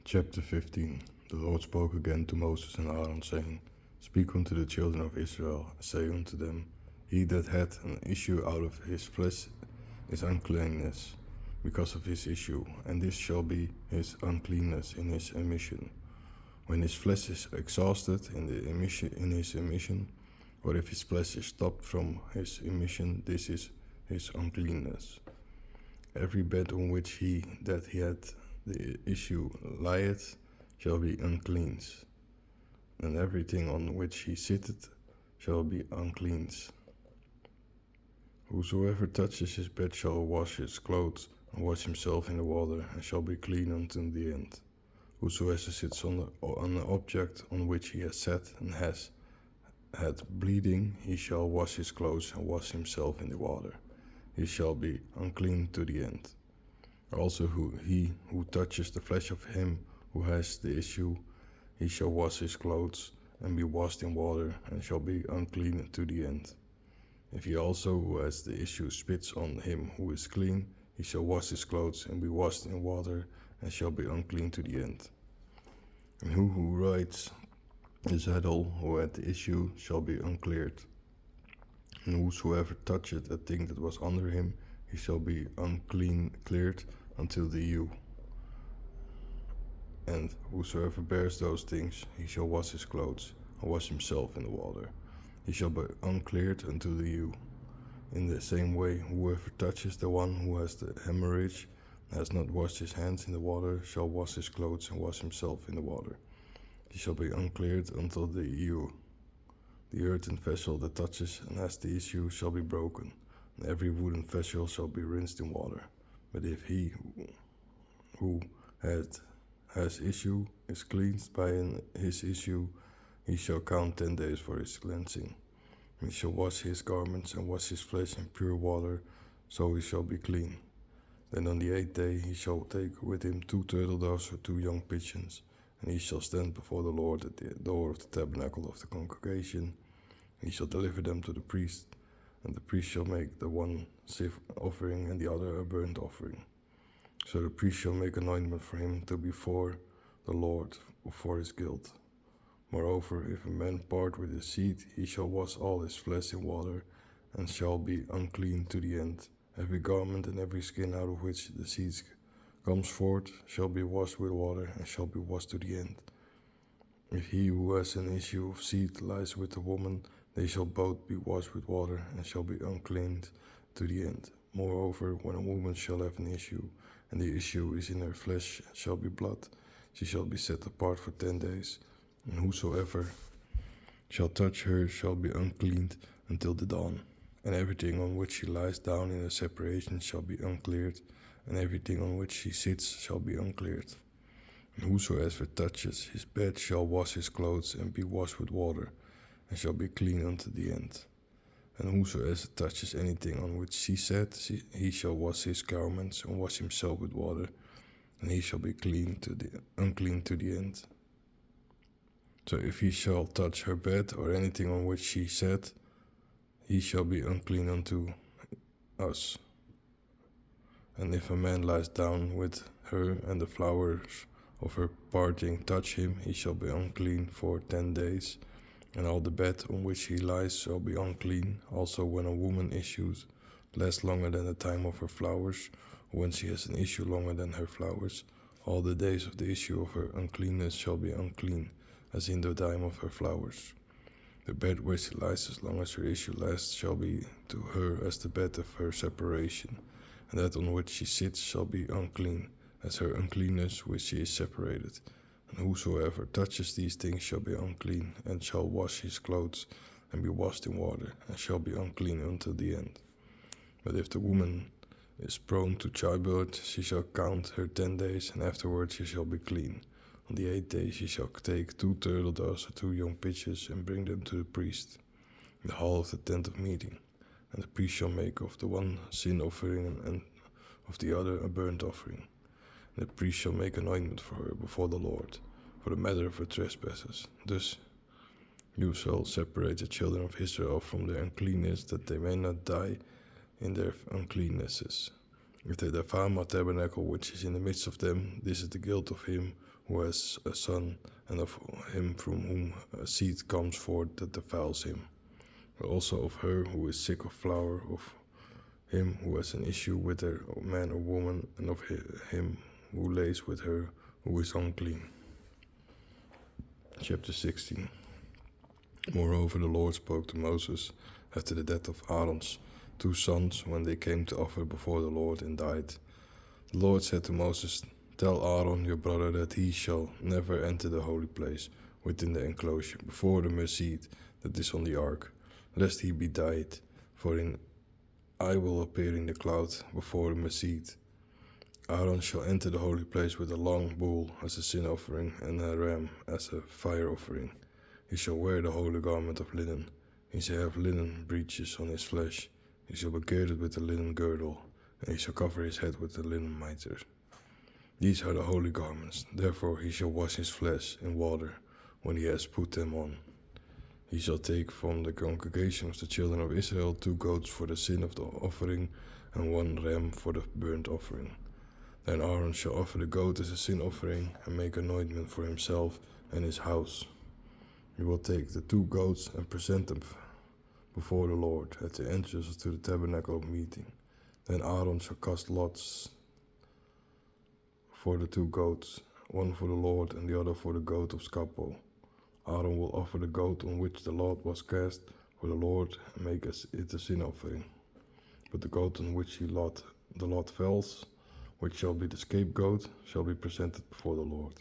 Chapter 15. The Lord spoke again to Moses and Aaron, saying, Speak unto the children of Israel, and say unto them, He that hath an issue out of his flesh is uncleanness, because of his issue, and this shall be his uncleanness in his emission. When his flesh is exhausted in his emission, or if his flesh is stopped from his emission, this is his uncleanness. Every bed on which he that he had the issue lieth shall be unclean, and everything on which he sitteth shall be unclean. Whosoever touches his bed shall wash his clothes, and wash himself in the water, and shall be clean unto the end. Whosoever sits on an object on which he has sat, and has had bleeding, he shall wash his clothes, and wash himself in the water. He shall be unclean to the end. Also he who touches the flesh of him who has the issue, he shall wash his clothes, and be washed in water, and shall be unclean to the end. If he also who has the issue spits on him who is clean, he shall wash his clothes, and be washed in water, and shall be unclean to the end. And who rides his saddle who had the issue shall be uncleared. And whosoever toucheth a thing that was under him, he shall be cleared until the ewe. And whosoever bears those things, he shall wash his clothes, and wash himself in the water. He shall be uncleared until the ewe. In the same way, whoever touches the one who has the hemorrhage, and has not washed his hands in the water, shall wash his clothes, and wash himself in the water. He shall be uncleared until the ewe. The earthen vessel that touches and has the issue shall be broken, and every wooden vessel shall be rinsed in water. But if he who has issue is cleansed by his issue, he shall count 10 days for his cleansing. He shall wash his garments and wash his flesh in pure water, so he shall be clean. Then on the 8th day he shall take with him 2 turtle doves or 2 young pigeons, and he shall stand before the Lord at the door of the tabernacle of the congregation. He shall deliver them to the priest, and the priest shall make the one sieve offering and the other a burnt offering. So the priest shall make an ointment for him to be for the Lord for his guilt. Moreover, if a man part with his seed, he shall wash all his flesh in water, and shall be unclean to the end. Every garment and every skin out of which the seed comes forth shall be washed with water, and shall be washed to the end. If he who has an issue of seed lies with a woman, they shall both be washed with water, and shall be unclean to the end. Moreover, when a woman shall have an issue, and the issue is in her flesh, shall be blood, she shall be set apart for 10 days, and whosoever shall touch her shall be unclean until the dawn. And everything on which she lies down in a separation shall be uncleared, and everything on which she sits shall be uncleared. And whosoever touches his bed shall wash his clothes, and be washed with water, and shall be clean unto the end. And whosoever touches anything on which she sat, he shall wash his garments, and wash himself with water, and he shall be unclean to the end. So if he shall touch her bed, or anything on which she sat, he shall be unclean unto us. And if a man lies down with her, and the flowers of her parting touch him, he shall be unclean for 10 days. And all the bed on which he lies shall be unclean. Also when a woman issues lasts longer than the time of her flowers, or when she has an issue longer than her flowers, all the days of the issue of her uncleanness shall be unclean, as in the time of her flowers. The bed where she lies as long as her issue lasts shall be to her as the bed of her separation, and that on which she sits shall be unclean, as her uncleanness which she is separated. And whosoever touches these things shall be unclean, and shall wash his clothes, and be washed in water, and shall be unclean until the end. But if the woman is prone to childbirth, she shall count her 10 days, and afterwards she shall be clean. On the 8th day she shall take 2 turtle doves or 2 young pigeons, and bring them to the priest in the hall of the tent of meeting. And the priest shall make of the one sin offering, and of the other a burnt offering. And the priest shall make an ointment for her before the Lord, for the matter of her trespasses. Thus you shall separate the children of Israel from their uncleanness, that they may not die in their uncleannesses. If they defile my tabernacle which is in the midst of them, this is the guilt of him who has a son, and of him from whom a seed comes forth that defiles him, but also of her who is sick of flour, of him who has an issue with a man or woman, and of him who lays with her who is unclean. Chapter 16. Moreover, the Lord spoke to Moses after the death of Aaron's 2 sons, when they came to offer before the Lord and died. The Lord said to Moses, "Tell Aaron your brother that he shall never enter the holy place within the enclosure before the mercy that is on the ark, lest he be died. For I will appear in the cloud before the mercy. Aaron shall enter the holy place with a long bull as a sin offering and a ram as a fire offering. He shall wear the holy garment of linen. He shall have linen breeches on his flesh. He shall be girded with a linen girdle, and he shall cover his head with a linen mitre. These are the holy garments. Therefore he shall wash his flesh in water when he has put them on. He shall take from the congregation of the children of Israel 2 goats for the sin of the offering, and 1 ram for the burnt offering. Then Aaron shall offer the goat as a sin offering, and make anointment for himself and his house. He will take the 2 goats and present them before the Lord at the entrance to the tabernacle of meeting. Then Aaron shall cast lots for the 2 goats, one for the Lord and the other for the goat of Scappo. Aaron will offer the goat on which the lot was cast for the Lord and make it a sin offering. But the goat on which the lot falls, which shall be the scapegoat, shall be presented before the Lord,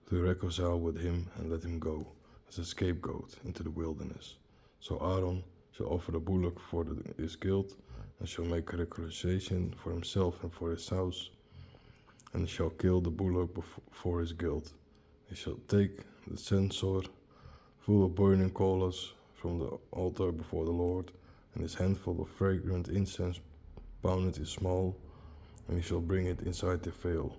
to reconcile with him and let him go as a scapegoat into the wilderness. So Aaron shall offer the bullock for his guilt, and shall make a reconciliation for himself and for his house, and shall kill the bullock for his guilt. He shall take the censer full of burning coals from the altar before the Lord, and his handful of fragrant incense pounded in small, and he shall bring it inside the veil.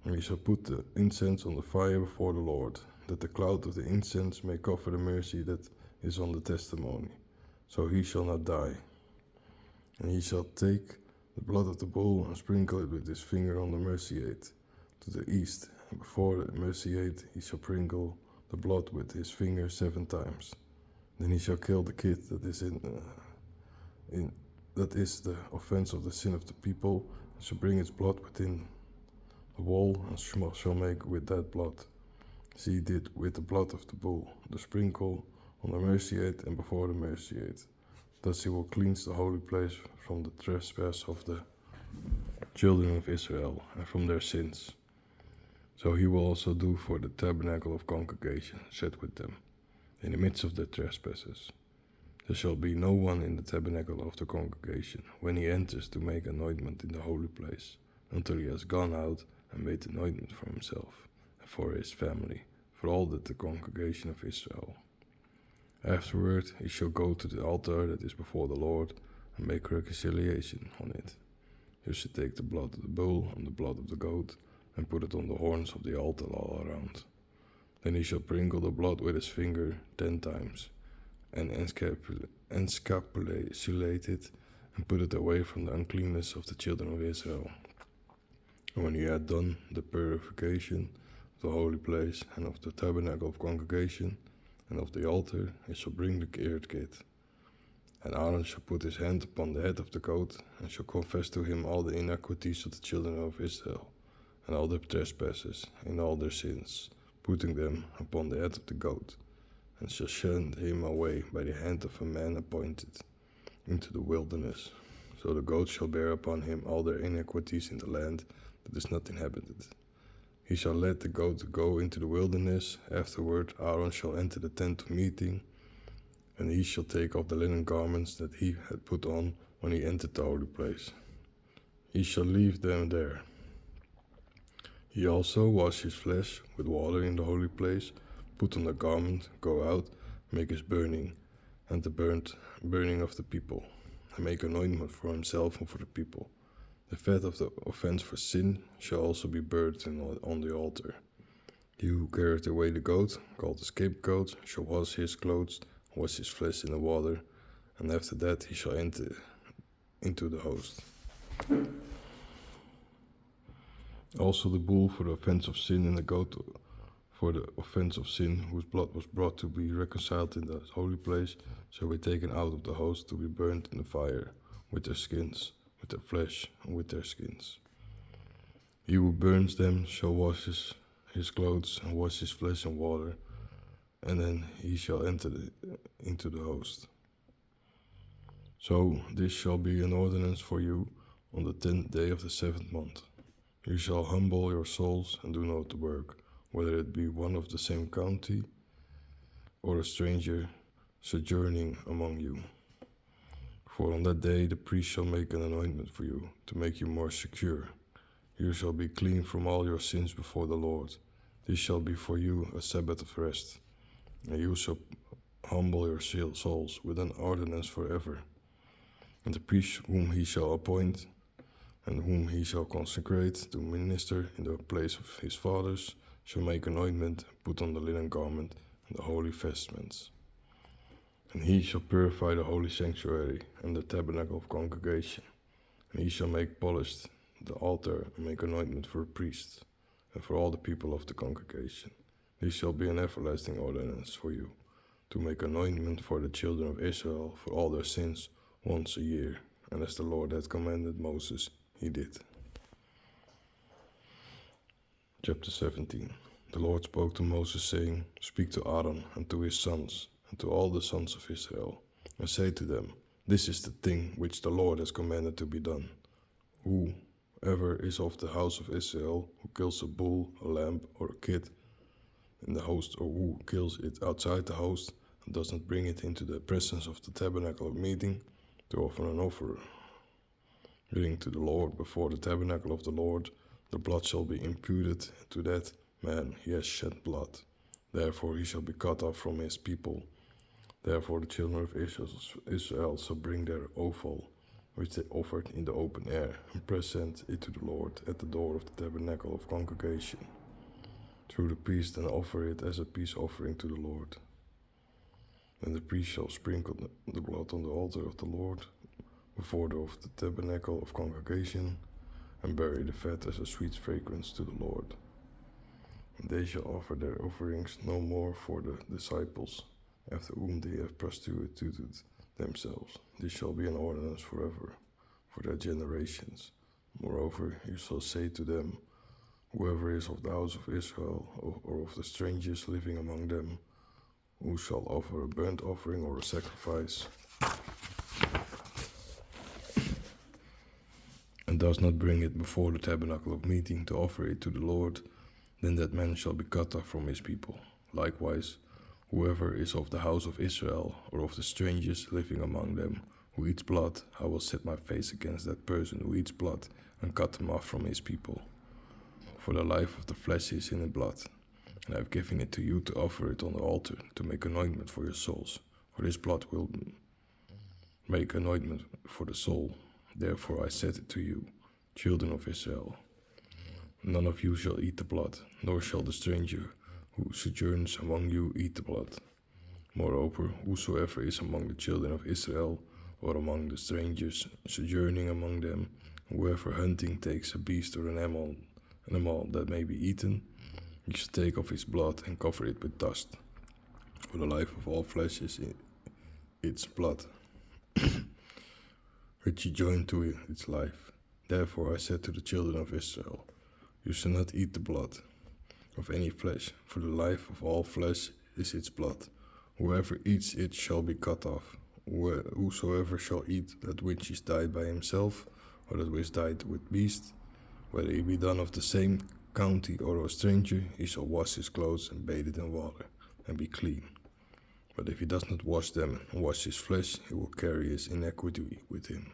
And he shall put the incense on the fire before the Lord, that the cloud of the incense may cover the mercy that is on the testimony, so he shall not die. And he shall take the blood of the bull and sprinkle it with his finger on the merciate to the east, and before the merciate he shall sprinkle the blood with his finger 7 times. Then he shall kill the kid that is the offense of the sin of the people, and shall bring its blood within the wall, and shall make with that blood as he did with the blood of the bull, the sprinkle on the merciate and before the merciate. Thus he will cleanse the holy place from the trespass of the children of Israel and from their sins. So he will also do for the tabernacle of congregation set with them, in the midst of their trespasses. There shall be no one in the tabernacle of the congregation when he enters to make anointment in the holy place, until he has gone out and made anointment for himself and for his family, for all the congregation of Israel. Afterward he shall go to the altar that is before the Lord and make reconciliation on it. He shall take the blood of the bull and the blood of the goat and put it on the horns of the altar all around. Then he shall sprinkle the blood with his finger 10 times, and encapsulate it, and put it away from the uncleanness of the children of Israel. And when he had done the purification of the holy place, and of the tabernacle of congregation, and of the altar, he shall bring the eared kid. And Aaron shall put his hand upon the head of the goat, and shall confess to him all the iniquities of the children of Israel, and all their trespasses, and all their sins, putting them upon the head of the goat, and shall send him away by the hand of a man appointed into the wilderness. So the goat shall bear upon him all their iniquities in the land that is not inhabited. He shall let the goat go into the wilderness. Afterward Aaron shall enter the tent of meeting, and he shall take off the linen garments that he had put on when he entered the holy place. He shall leave them there. He also wash his flesh with water in the holy place, put on the garment, go out, make his burning, and the burning of the people, and make anointment for himself and for the people. The fat of the offense for sin shall also be burnt on the altar. He who carried away the goat, called the scapegoat, shall wash his clothes, wash his flesh in the water, and after that he shall enter into the host. Also the bull for the offense of sin, and the goat for the offense of sin, whose blood was brought to be reconciled in the holy place, shall be taken out of the host to be burnt in the fire, with their skins, with their flesh, and with their skins. He who burns them shall wash his clothes and wash his flesh in water, and then he shall enter into the host. So this shall be an ordinance for you on the 10th day of the 7th month. You shall humble your souls and do not work, whether it be one of the same county or a stranger sojourning among you. For on that day the priest shall make an anointment for you, to make you more secure. You shall be clean from all your sins before the Lord. This shall be for you a Sabbath of rest, and you shall humble your souls with an ordinance forever. And the priest whom he shall appoint, and whom he shall consecrate to minister in the place of his fathers, shall make an ointment, put on the linen garment and the holy vestments. And he shall purify the holy sanctuary and the tabernacle of congregation. And he shall make polished the altar and make anointment for the priests and for all the people of the congregation. This shall be an everlasting ordinance for you, to make anointment for the children of Israel for all their sins once a year. And as the Lord had commanded Moses, he did. Chapter 17. The Lord spoke to Moses, saying, Speak to Aaron and to his sons, and to all the sons of Israel, and say to them, This is the thing which the Lord has commanded to be done. Whoever is of the house of Israel, who kills a bull, a lamb, or a kid in the host, or who kills it outside the host, and does not bring it into the presence of the tabernacle of meeting, to offer an offering to the Lord before the tabernacle of the Lord, the blood shall be imputed to that man. He has shed blood. Therefore he shall be cut off from his people. Therefore the children of Israel shall bring their offal, which they offered in the open air, and present it to the Lord at the door of the tabernacle of congregation, through the priest, and offer it as a peace offering to the Lord. Then the priest shall sprinkle the blood on the altar of the Lord, before the tabernacle of congregation, and bury the fat as a sweet fragrance to the Lord. And they shall offer their offerings no more for the disciples, after whom they have prostituted themselves. This shall be an ordinance forever, for their generations. Moreover, you shall say to them, Whoever is of the house of Israel, or of the strangers living among them, who shall offer a burnt offering or a sacrifice, and does not bring it before the tabernacle of meeting to offer it to the Lord, then that man shall be cut off from his people. Likewise, whoever is of the house of Israel, or of the strangers living among them, who eats blood, I will set my face against that person who eats blood, and cut him off from his people. For the life of the flesh is in the blood, and I have given it to you to offer it on the altar, to make anointment for your souls. For this blood will make anointment for the soul. Therefore I said it to you, children of Israel, none of you shall eat the blood, nor shall the stranger who sojourns among you eat the blood. Moreover, whosoever is among the children of Israel, or among the strangers sojourning among them, whoever hunting takes a beast or an animal that may be eaten, he shall take of his blood and cover it with dust. For the life of all flesh is in its blood, which he joined to its life. Therefore I said to the children of Israel, You shall not eat the blood of any flesh, for the life of all flesh is its blood. Whoever eats it shall be cut off. Whosoever shall eat that which is died by himself, or that which died with beast, whether he be done of the same county or a stranger, he shall wash his clothes and bathe it in water, and be clean. But if he does not wash them and wash his flesh, he will carry his iniquity with him.